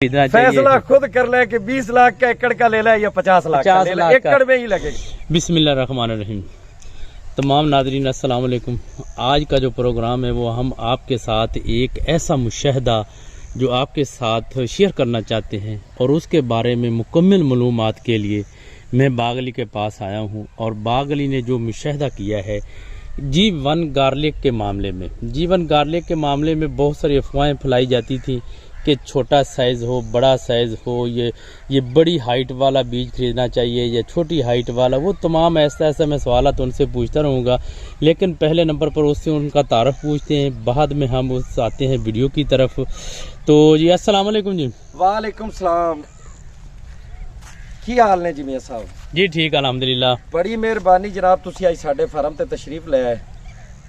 फैसला खुद कर ले कि 20 लाख का एकड़ का ले ले या 50 लाख का ले ले, एकड़ में ही लगेगा। बिस्मिल्लाहिर्रहमानिर्रहीम। तमाम नाज़रीन अस्सलाम वालेकुम। आज का जो प्रोग्राम है वो हम आपके साथ एक ऐसा मुशाहदा जो आपके साथ शेयर करना चाहते हैं और उसके बारे में मुकम्मल मालूमात के लिए मैं बागली के पास आया हूँ। और बागली ने जो मुशाहदा किया है G1 गार्लिक के मामले में, G1 गार्लिक के मामले में बहुत सारी अफवाहें फैलाई जाती थी कि छोटा साइज़ हो, बड़ा साइज़ हो, ये बड़ी हाइट वाला बीज खरीदना चाहिए या छोटी हाइट वाला, वो तमाम ऐसा मैं सवाल तो उनसे पूछता रहूँगा। लेकिन पहले नंबर पर उससे उनका तारफ़ पूछते हैं, बाद में हम उस आते हैं वीडियो की तरफ। तो जी अस्सलाम वालेकुम जी। वालेकुम सलाम। की हाल ने जी मियां साहब? जी ठीक अल्हम्दुलिल्लाह। बड़ी मेहरबानी जनाब, तुसी आज साडे फार्म ते तशरीफ ले आए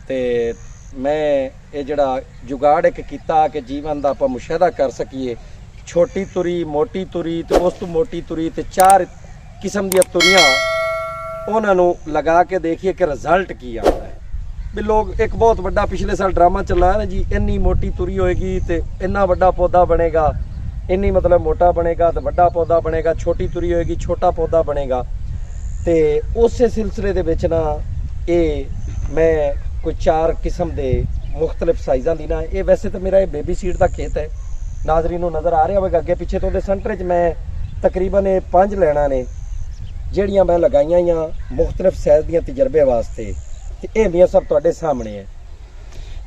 ते मैं ये जड़ा जुगाड़ एक किता कि जीवन दा आपां मुशाहदा कर सकीए। छोटी तुरी, मोटी तुरी ते उस तो मोटी तुरी ते 4 किस्म दी तुरियां उन्हां नूं लगा के देखिए कि रिजल्ट की आता है। भी लोग एक बहुत बड़ा पिछले साल ड्रामा चला ना जी, इन्नी मोटी तुरी होएगी ते इन्ना बड़ा पौधा बनेगा, इन्नी मतलब मोटा बनेगा तो बड़ा पौधा बनेगा, छोटी तुरी होएगी छोटा पौधा बनेगा। ते उस सिलसिले दे विच ना ये मैं कोई 4 किस्म दे मुख्तलिफ साइज़ां दी ना, ये वैसे तो मेरा ये बेबी सीड का खेत है, नाज़रीन नूं नज़र आ रहा होगा अगे पिछे। तो सेंटर च मैं तकरीबन 5 लैना ने ਜਿਹੜੀਆਂ मैं लगाइयां या मुख्तलिफ साइज़ दियां तजर्बे वास्ते, ये मियां सब तुहाडे सामने है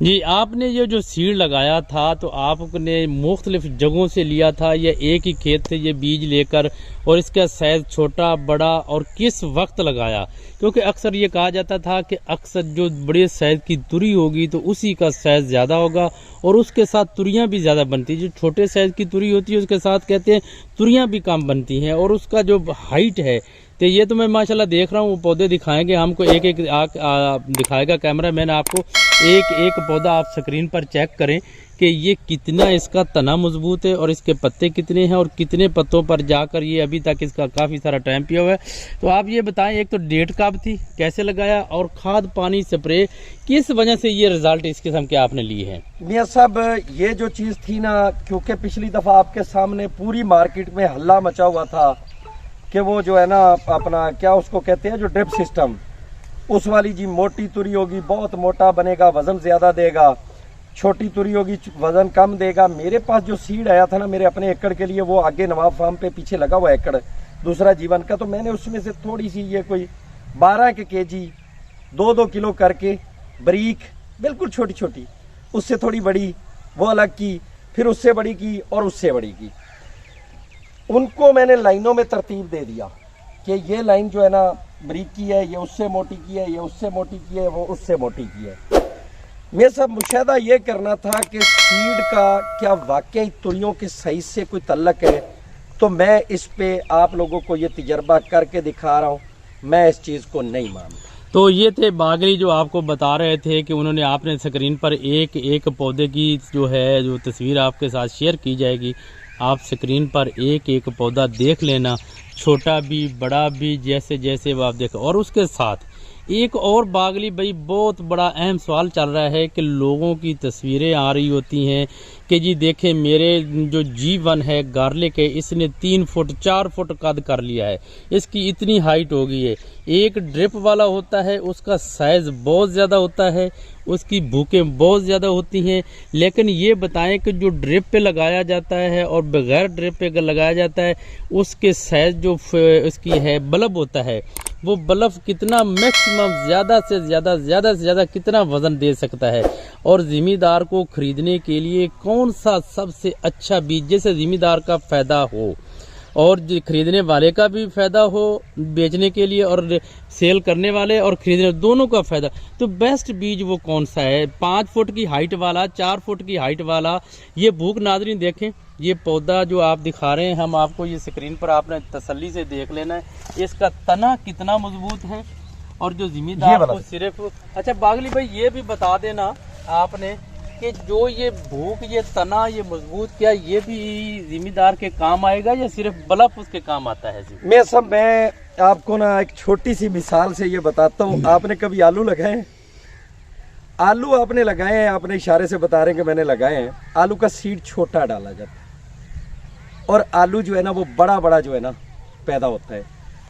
जी। आपने ये जो सीड लगाया था तो आपने मुख्तलिफ जगहों से लिया था या एक ही खेत से ये बीज लेकर, और इसका साइज़ छोटा बड़ा और किस वक्त लगाया? क्योंकि अक्सर ये कहा जाता था कि अक्सर जो बड़े साइज़ की तुरी होगी तो उसी का साइज़ ज़्यादा होगा और उसके साथ तुरियां भी ज़्यादा बनती है। जो छोटे साइज़ की तुरी होती है उसके साथ कहते हैं तुरियां भी कम बनती हैं। और उसका जो हाइट है तो ये तो मैं माशाल्लाह देख रहा हूँ, पौधे दिखाएंगे हमको, एक एक दिखाएगा कैमरा मैन आपको, एक पौधा आप स्क्रीन पर चेक करें कि ये कितना इसका तना मजबूत है और इसके पत्ते कितने हैं और कितने पत्तों पर जाकर ये अभी तक इसका काफ़ी सारा टाइम पिया हुआ है। तो आप ये बताएं, एक तो डेट कब थी, कैसे लगाया, और खाद पानी स्प्रे किस वजह से ये रिजल्ट इस किस्म के आपने लिए हैं? मियां साहब ये जो चीज़ थी ना, क्योंकि पिछली दफ़ा आपके सामने पूरी मार्केट में हल्ला मचा हुआ था कि वो जो है ना अपना क्या उसको कहते हैं जो ड्रिप सिस्टम, उस वाली जी मोटी तुरी होगी बहुत मोटा बनेगा, वजन ज़्यादा देगा, छोटी तुरी होगी वजन कम देगा। मेरे पास जो सीड आया था ना मेरे अपने एकड़ के लिए, वो आगे नवाब फार्म पे पीछे लगा हुआ एकड़ दूसरा जीवन का, तो मैंने उसमें से थोड़ी सी ये कोई 12 के केजी 2-2 किलो करके बारीक बिल्कुल छोटी छोटी, उससे थोड़ी बड़ी वो अलग की, फिर उससे बड़ी की और उससे बड़ी की, उनको मैंने लाइनों में तरतीब दे दिया कि ये लाइन जो है ना बारीक की है, ये उससे मोटी की है, ये उससे मोटी की है, वो उससे मोटी की है। मैं सब मुशाहदा ये करना था कि सीड का क्या वाकई तुरियों के साइज से कोई तल्लक है, तो मैं इस पे आप लोगों को ये तजर्बा करके दिखा रहा हूँ। मैं इस चीज़ को नहीं मानता। तो ये थे बागली जो आपको बता रहे थे कि उन्होंने आपने स्क्रीन पर एक पौधे की जो है जो तस्वीर आपके साथ शेयर की जाएगी, आप स्क्रीन पर एक पौधा देख लेना, छोटा भी बड़ा भी जैसे जैसे वो आप देखें। और उसके साथ एक और बागली भाई बहुत बड़ा अहम सवाल चल रहा है कि लोगों की तस्वीरें आ रही होती हैं कि जी देखें मेरे जो G1 है गार्लिक है, इसने 3 फुट 4 फुट कद कर लिया है, इसकी इतनी हाइट हो गई है। एक ड्रिप वाला होता है उसका साइज़ बहुत ज़्यादा होता है, उसकी भूखें बहुत ज़्यादा होती हैं। लेकिन ये बताएं कि जो ड्रिप पे लगाया जाता है और बगैर ड्रिप पे लगाया जाता है उसके साइज़ जो उसकी है बल्ब होता है, वो बल्ब कितना मैक्सिमम ज़्यादा से ज़्यादा कितना वज़न दे सकता है, और ज़िम्मेदार को ख़रीदने के लिए कौन सा सबसे अच्छा बीज जैसे ज़िम्मेदार का फ़ायदा हो और खरीदने वाले का भी फ़ायदा हो बेचने के लिए, और सेल करने वाले और खरीदने दोनों का फ़ायदा, तो बेस्ट बीज वो कौन सा है? 5 फुट की हाइट वाला, 4 फुट की हाइट वाला, ये भूख नाज़रीन देखें, ये पौधा जो आप दिखा रहे हैं हम आपको, ये स्क्रीन पर आपने तसल्ली से देख लेना है, इसका तना कितना मजबूत है। और जो जिम्मेदार को सिर्फ अच्छा बागली भाई ये भी बता देना आपने कि जो ये भूख ये तना ये मजबूत, क्या ये भी जिम्मेदार के काम आएगा या सिर्फ बल्ब उसके काम आता है? मैं आपको ना एक छोटी सी मिसाल से ये बताता हूँ। आपने कभी आलू लगाए? आलू आपने लगाए हैं, आपने इशारे से बता रहे हैं कि मैंने लगाए हैं। आलू का सीड छोटा डाला जाता है, और आलू जो है ना वो बड़ा बड़ा जो है ना पैदा होता है।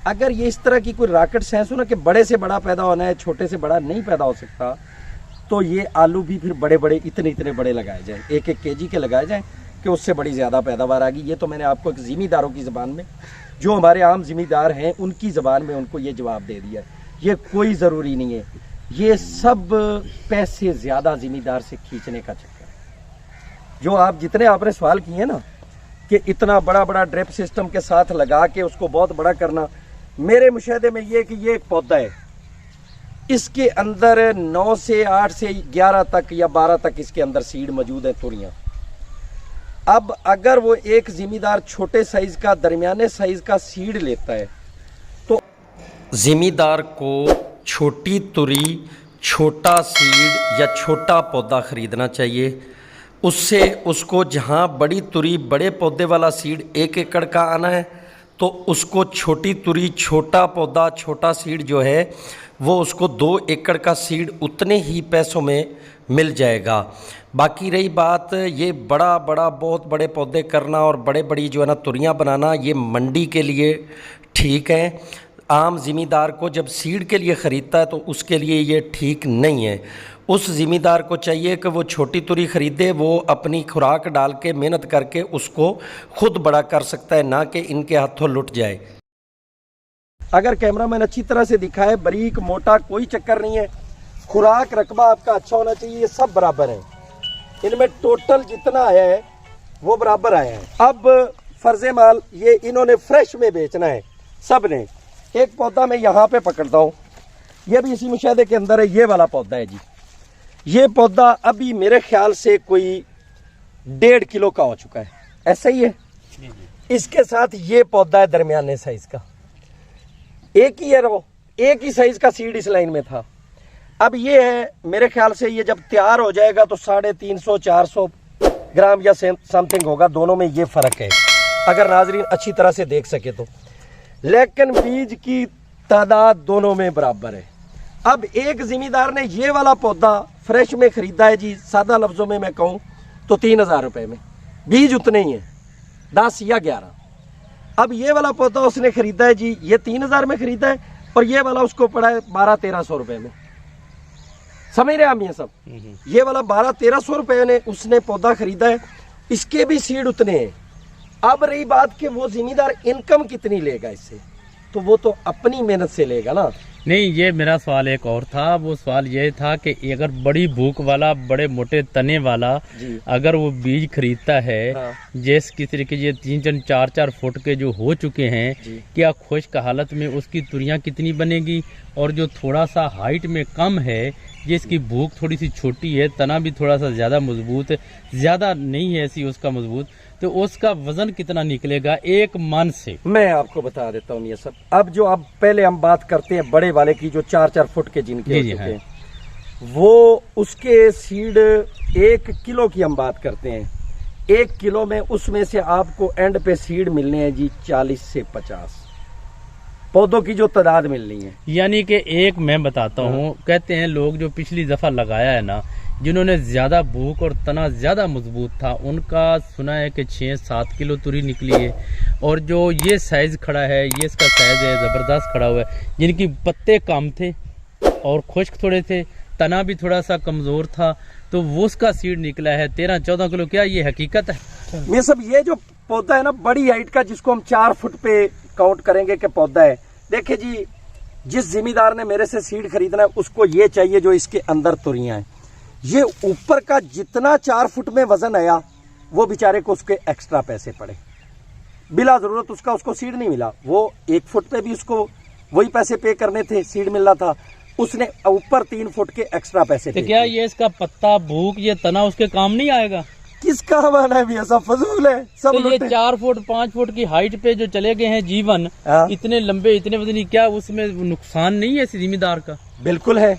अगर ये इस तरह की कोई रॉकेट साइंस हो ना कि बड़े से बड़ा पैदा होना है, छोटे से बड़ा नहीं पैदा हो सकता, तो ये आलू भी फिर बड़े बड़े इतने इतने बड़े लगाए जाएं, 1-1 केजी के लगाए जाएं कि उससे बड़ी ज़्यादा पैदावार आ गई। ये तो मैंने आपको एक ज़िमीदारों की ज़बान में, जो हमारे आम ज़िमीदार हैं उनकी ज़बान में उनको ये जवाब दे दिया। ये कोई ज़रूरी नहीं है, ये सब पैसे ज़्यादा ज़िमीदार से खींचने का चक्कर है। जो आप जितने आपने सवाल किए ना कि इतना बड़ा बड़ा ड्रिप सिस्टम के साथ लगा के उसको बहुत बड़ा करना, मेरे मुशाहदे में ये कि ये एक पौधा है, इसके अंदर 9 से 8 से 11 तक या 12 तक इसके अंदर सीड मौजूद है, तुरियां। अब अगर वो एक जिमीदार छोटे साइज का, दरमियाने साइज का सीड लेता है, तो जिमीदार को छोटी तुरी, छोटा सीड या छोटा पौधा खरीदना चाहिए। उससे उसको जहाँ बड़ी तुरी, बड़े पौधे वाला सीड 1 एकड़ का आना है, तो उसको छोटी तुरी, छोटा पौधा, छोटा सीड जो है वो उसको 2 एकड़ का सीड उतने ही पैसों में मिल जाएगा। बाकी रही बात ये बड़ा बड़ा बहुत बड़े पौधे करना और बड़े बड़ी जो है ना तुरियां बनाना, ये मंडी के लिए ठीक है। आम ज़िमीदार को जब सीड के लिए ख़रीदता है तो उसके लिए ये ठीक नहीं है। उस ज़िमीदार को चाहिए कि वो छोटी तुरी ख़रीदे, वो अपनी खुराक डाल के मेहनत करके उसको खुद बड़ा कर सकता है, ना कि इनके हाथों लुट जाए। अगर कैमरामैन अच्छी तरह से दिखाए, बारीक मोटा कोई चक्कर नहीं है, खुराक रकबा आपका अच्छा होना चाहिए, ये सब बराबर है। इनमें टोटल जितना आया है वो बराबर आया है। अब फर्जे माल ये इन्होंने फ्रेश में बेचना है सब ने। एक पौधा मैं यहाँ पे पकड़ता हूँ, ये भी इसी मुशाहदे के अंदर है, ये वाला पौधा है जी। ये पौधा अभी मेरे ख्याल से कोई 1.5 किलो का हो चुका है, ऐसा ही है। इसके साथ ये पौधा है दरमियाने साइज का, एक ही है, एक ही साइज का सीड इस लाइन में था। अब ये है मेरे ख्याल से ये जब तैयार हो जाएगा तो 350-400 ग्राम या समथिंग होगा, दोनों में ये फर्क है अगर नाजरीन अच्छी तरह से देख सके तो। लेकिन बीज की तादाद दोनों में बराबर है। अब एक जिमीदार ने ये वाला पौधा फ्रेश में खरीदा है जी, सादा लफ्जों में मैं कहूँ तो 3000 रुपये में, बीज उतने ही है 10 या 11। अब ये वाला पौधा उसने खरीदा है जी, ये 3000 में खरीदा है, और ये वाला उसको पड़ा है 1200-1300 रुपये में। समझ रहे हम ये सब? ये वाला 1200-1300 रुपये ने उसने पौधा खरीदा है, इसके भी सीड उतने हैं। अब रही बात कि वो जिमीदार इनकम कितनी लेगा इससे, तो वो तो अपनी मेहनत से लेगा ना। नहीं, ये मेरा सवाल एक और था। वो सवाल ये था कि अगर बड़ी भूख वाला, बड़े मोटे तने वाला अगर वो बीज खरीदता है, हाँ। जिस किस तरीके ये 3-4 फुट के जो हो चुके हैं, क्या खुश्क हालत में उसकी तुरियां कितनी बनेगी? और जो थोड़ा सा हाइट में कम है, जिसकी भूख थोड़ी सी छोटी है, तना भी थोड़ा सा ज़्यादा मजबूत है, ज़्यादा नहीं है ऐसी उसका मजबूत, तो उसका वजन कितना निकलेगा एक मन से? मैं आपको बता देता हूँ ये सब। अब जो अब पहले हम बात करते हैं बड़े वाले की, जो 4-4 फुट के जिनके हो चुके हैं, वो उसके सीड 1 किलो की हम बात करते हैं। 1 किलो में उसमें से आपको एंड पे सीड मिलने हैं जी 40 से 50 पौधों की जो तादाद मिलनी है। यानी कि एक मैं बताता हूँ, कहते हैं लोग जो पिछली दफा लगाया है ना, जिन्होंने ज्यादा भूख और तना ज्यादा मजबूत था, उनका सुना है कि 6-7 किलो तुरी निकली है। और जो ये साइज खड़ा है, ये इसका साइज है जबरदस्त खड़ा हुआ है, जिनकी पत्ते कम थे और खुश्क थोड़े थे, तना भी थोड़ा सा कमजोर था, तो वो उसका सीड निकला है 13-14 किलो। क्या ये हकीकत है? ये सब ये जो पौधा है ना बड़ी हाइट का, जिसको हम 4 फुट पे काउंट करेंगे कि पौधा है, देखिए जी, जिस जिमीदार ने मेरे से सीड खरीदना है उसको ये चाहिए जो इसके अंदर तुरियां हैं। ये ऊपर का जितना 4 फुट में वजन आया, वो बेचारे को उसके एक्स्ट्रा पैसे पड़े, बिला जरूरत उसको सीड नहीं मिला। वो 1 फुट पे भी उसको वही पैसे पे करने थे, सीड मिल रहा था, उसने ऊपर 3 फुट के एक्स्ट्रा पैसे। तो क्या ये इसका पत्ता, भूख, ये तना उसके काम नहीं आएगा? किसका माना है भैया, सब फजूल है सब। तो ये 4 फुट 5 फुट की हाइट पे जो चले गए हैं जीवन, इतने लंबे, इतने वजनी, क्या उसमें नुकसान नहीं है जिमीदार का? बिल्कुल है,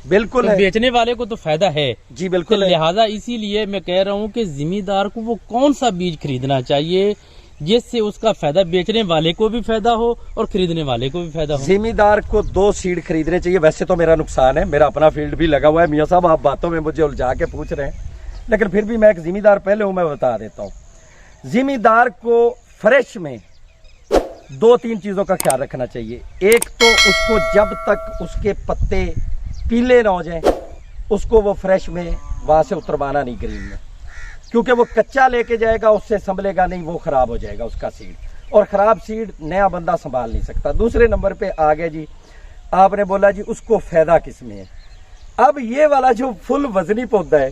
बिल्कुल तो है। बेचने वाले को तो फायदा है जी, बिल्कुल। तो लिहाजा इसीलिए मैं कह रहा हूँ कि जिमीदार को वो कौन सा बीज खरीदना चाहिए जिससे उसका फायदा बेचने वाले को भी फायदा हो और खरीदने वाले को भी फायदा हो। जिमीदार को 2 सीड खरीदने चाहिए। वैसे तो मेरा नुकसान है, मेरा अपना फील्ड भी लगा हुआ है मियाँ साहब, आप बातों में मुझे उलझा के पूछ रहे हैं, लेकिन फिर भी मैं एक जिमीदार पहले हूँ, मैं बता देता हूँ। जिम्मेदार को फ्रेश में 2-3 चीजों का ख्याल रखना चाहिए। एक तो उसको जब तक उसके पत्ते पीले ना हो जाएं, उसको वो फ्रेश में वहां से उतरवाना नहीं ग्रीन में, क्योंकि वो कच्चा लेके जाएगा, उससे संभलेगा नहीं, वो खराब हो जाएगा उसका सीड, और खराब सीड नया बंदा संभाल नहीं सकता। दूसरे नंबर पे आ गए जी, आपने बोला जी उसको फायदा किसमें है। अब ये वाला जो फुल वजनी पौधा है,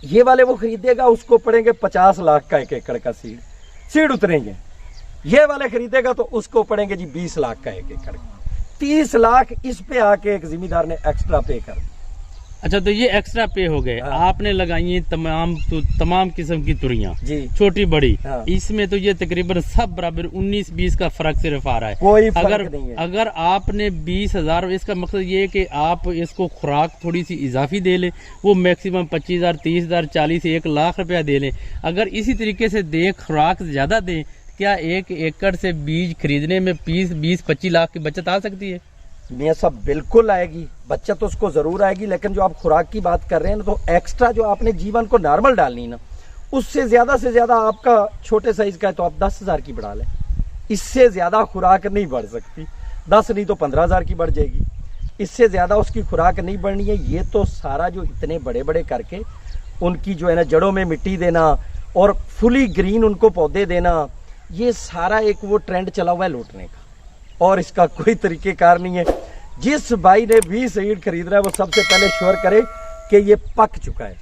ये वाले वो खरीदेगा, उसको पड़ेंगे 50 लाख का 1 एकड़ का सीड उतरेंगे। ये वाले खरीदेगा तो उसको पड़ेंगे जी 20 लाख का 1 एकड़, 30 लाख इस पे आके एक जिम्मेदार ने एक्स्ट्रा पे कर दिया। अच्छा, तो ये एक्स्ट्रा पे हो गए। हाँ। आपने लगाई तमाम किस्म की तुरियां, जी, छोटी बड़ी। हाँ। इसमें तो ये तकरीबन सब बराबर 19-20 का फर्क सिर्फ आ रहा है। कोई फर्क नहीं है। अगर आपने 20,000, इसका मकसद ये है कि आप इसको खुराक थोड़ी सी इजाफी दे लें, वो मैक्सिमम 25,000, 30,000, 40, 1 लाख रुपया दे लें। अगर इसी तरीके से दें, खुराक ज्यादा दें, क्या 1 एकड़ से बीज खरीदने में 20-25 लाख की बचत आ सकती है? ये सब बिल्कुल आएगी, बचत तो उसको जरूर आएगी, लेकिन जो आप खुराक की बात कर रहे हैं ना, तो एक्स्ट्रा जो आपने जीवन को नॉर्मल डालनी ना, उससे ज्यादा से ज्यादा आपका छोटे साइज का है तो आप 10,000 की बढ़ा लें। इससे ज्यादा खुराक नहीं बढ़ सकती, 10 नहीं तो 15,000 की बढ़ जाएगी, इससे ज्यादा उसकी खुराक नहीं बढ़नी है। ये तो सारा जो इतने बड़े बड़े करके उनकी जो है ना जड़ों में मिट्टी देना और फुली ग्रीन उनको पौधे देना, ये सारा एक वो ट्रेंड चला हुआ है लूटने का, और इसका कोई तरीकेकार नहीं है। जिस भाई ने भी सीड खरीद रहा है वो सबसे पहले श्योर करे कि ये पक चुका है।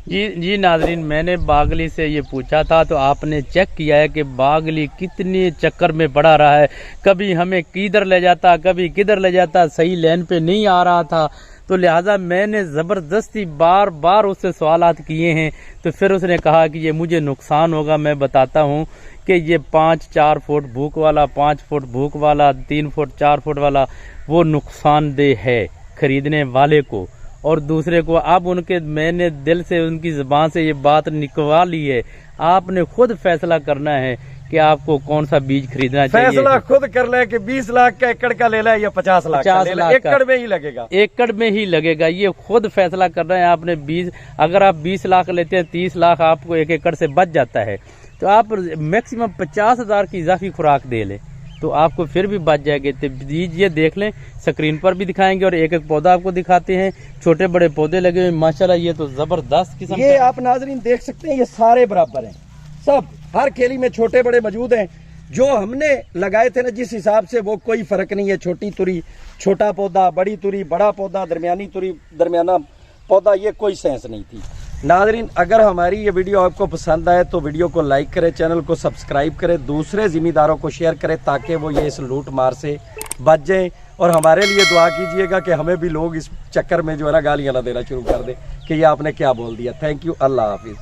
जी नाजरीन, मैंने बागली से ये पूछा था तो आपने चेक किया है कि बागली कितने चक्कर में पड़ा रहा है, कभी हमें किधर ले जाता, कभी किधर ले जाता, सही लाइन पे नहीं आ रहा था। तो लिहाजा मैंने ज़बरदस्ती बार बार उससे सवालात किए हैं, तो फिर उसने कहा कि ये मुझे नुकसान होगा। मैं बताता हूँ कि ये 5-4 फुट भूख वाला, 5 फुट भूख वाला, 3 फुट 4 फुट वाला, वो नुकसानदेह है खरीदने वाले को और दूसरे को। अब मैंने दिल से उनकी ज़बान से ये बात निकलवा ली है, आपने खुद फैसला करना है कि आपको कौन सा बीज खरीदना चाहिए। फैसला खुद कर ले कि 20 लाख का एकड़ का ले ले या 50 लाख का ले ले, एकड़ में ही लगेगा, एकड़ में ही लगेगा। ये खुद फैसला करना है आपने। बीज अगर आप 20 लाख लेते हैं, 30 लाख आपको 1 एकड़ से बच जाता है, तो आप मैक्सिमम 50,000 की इजाफी खुराक दे लें तो आपको फिर भी बच जाएंगे। तो बीज ये देख लें, स्क्रीन पर भी दिखाएंगे और एक एक पौधा आपको दिखाते हैं। छोटे बड़े पौधे लगे हुए माशाल्लाह, ये तो जबरदस्त किस्म। ये आप नाजरीन देख सकते हैं, ये सारे बराबर हैं, सब हर केली में छोटे बड़े मौजूद हैं। जो हमने लगाए थे ना जिस हिसाब से, वो कोई फर्क नहीं है। छोटी तुरी छोटा पौधा, बड़ी तुरी बड़ा पौधा, दरमियानी तुरी दरमियाना पौधा, ये कोई सेंस नहीं थी। नाजरीन, अगर हमारी ये वीडियो आपको पसंद आए तो वीडियो को लाइक करें, चैनल को सब्सक्राइब करें, दूसरे जिम्मेदारों को शेयर करें ताकि वो ये इस लूट मार से बच जाएं, और हमारे लिए दुआ कीजिएगा कि हमें भी लोग इस चक्कर में जो है ना गालियां ना देना शुरू कर दें कि ये आपने क्या बोल दिया। Thank you, Allah Hafiz.